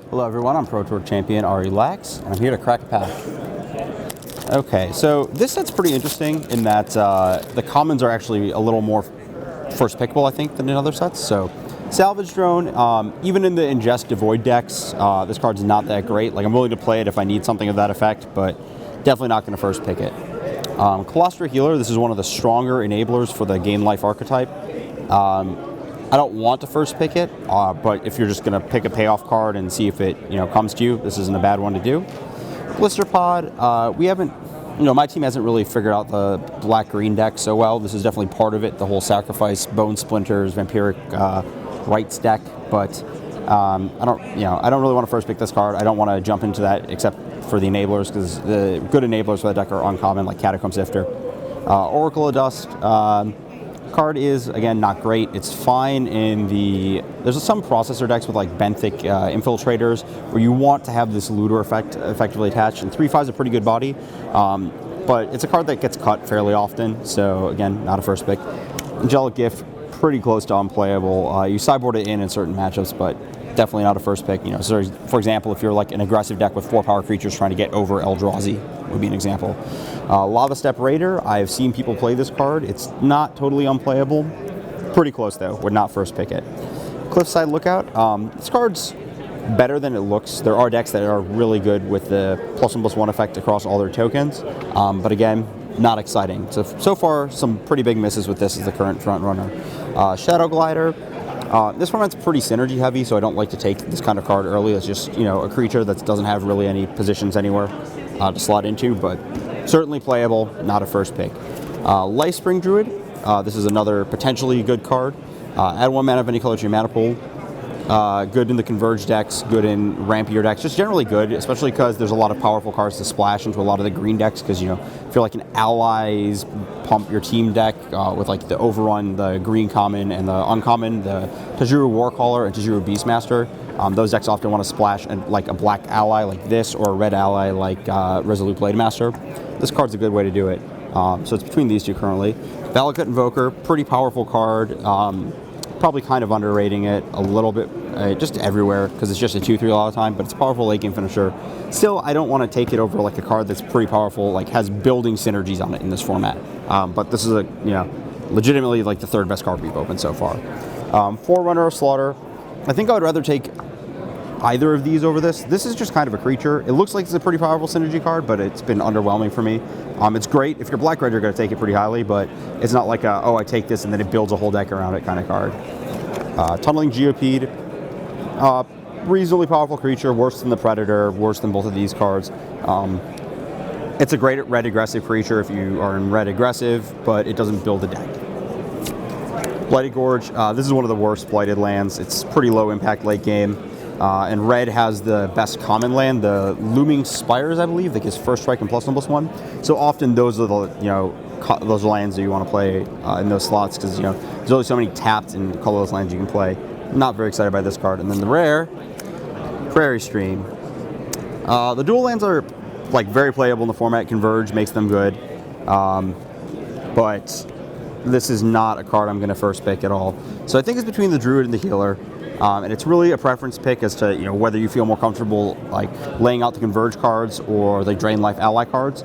Hello everyone, I'm Pro Tour Champion Ari Lax, and I'm here to crack a pack. Okay, so this set's pretty interesting in that the commons are actually a little more first pickable, I think, than in other sets. So, Salvage Drone, even in the Ingest Devoid decks, this card's not that great. Like, I'm willing to play it if I need something of that effect, but definitely not going to first pick it. Colostra Healer, this is one of the stronger enablers for the Gain Life archetype. I don't want to first pick it, but if you're just going to pick a payoff card and see if it comes to you, this isn't a bad one to do. Blister Pod, we haven't, my team hasn't really figured out the black-green deck so well. This is definitely part of it, the whole Sacrifice, Bone Splinters, Vampiric Rights deck, but I don't really want to first pick this card. I don't want to jump into that except for the enablers, because the good enablers for that deck are uncommon, like Catacomb Sifter. Oracle of Dust, card is, again, not great. It's fine in there's some processor decks with like benthic infiltrators where you want to have this looter effect effectively attached, and 3/5 is a pretty good body, but it's a card that gets cut fairly often, so again, not a first pick. Angelic Gift, pretty close to unplayable. You sideboard it in certain matchups, but definitely not a first pick. So for example, if you're like an aggressive deck with 4-power creatures trying to get over Eldrazi, would be an example. Lava Step Raider, I've seen people play this card. It's not totally unplayable. Pretty close though, would not first pick it. Cliffside Lookout, this card's better than it looks. There are decks that are really good with the +1/+1 effect across all their tokens, but again, not exciting. So far, some pretty big misses with this as the current front runner. Shadow Glider, this format's pretty synergy heavy, so I don't like to take this kind of card early. It's just, a creature that doesn't have really any positions anywhere to slot into, but certainly playable, not a first pick. Lifespring Druid, this is another potentially good card. Add 1 mana of any color to your mana pool. Good in the Converge decks, good in rampier decks, just generally good, especially because there's a lot of powerful cards to splash into a lot of the green decks, because, if you're like an Allies pump your team deck with like the Overrun, the green common, and the uncommon, the Tajuru Warcaller and Tajuru Beastmaster, those decks often want to splash like a black ally like this, or a red ally like Resolute Blademaster. This card's a good way to do it. So it's between these two currently. Valakut Invoker, pretty powerful card. Probably kind of underrating it a little bit, just everywhere, because it's just a 2/3 a lot of the time, but it's a powerful late game finisher. Still, I don't want to take it over like a card that's pretty powerful, like has building synergies on it in this format. But this is legitimately like the third best card we've opened so far. Forerunner of Slaughter, I think I would rather take either of these over this. This is just kind of a creature. It looks like it's a pretty powerful synergy card, but it's been underwhelming for me. It's great. If you're black red, you're going to take it pretty highly, but it's not like I take this and then it builds a whole deck around it kind of card. Tunneling Geopede, reasonably powerful creature, worse than the Predator, worse than both of these cards. It's a great red aggressive creature if you are in red aggressive, but it doesn't build a deck. Blighted Gorge, this is one of the worst Blighted lands. It's pretty low impact late game. And red has the best common land, the Looming Spires, I believe, that gives first strike and +1/+1. So often those are the those lands that you want to play in those slots, because there's only so many tapped and colorless lands you can play. Not very excited by this card. And then the rare, Prairie Stream. The dual lands are like very playable in the format. Converge makes them good, but this is not a card I'm going to first pick at all. So I think it's between the Druid and the Healer. And it's really a preference pick as to whether you feel more comfortable like laying out the Converge cards or the Drain Life ally cards.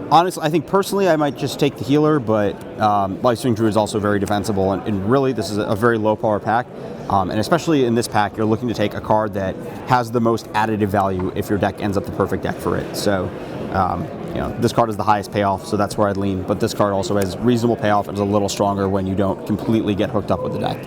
Honestly, I think personally I might just take the Healer, but Lifespring Druid is also very defensible, and really this is a very low power pack. And especially in this pack, you're looking to take a card that has the most additive value if your deck ends up the perfect deck for it. So. This card is the highest payoff, so that's where I'd lean. But this card also has reasonable payoff and is a little stronger when you don't completely get hooked up with the deck.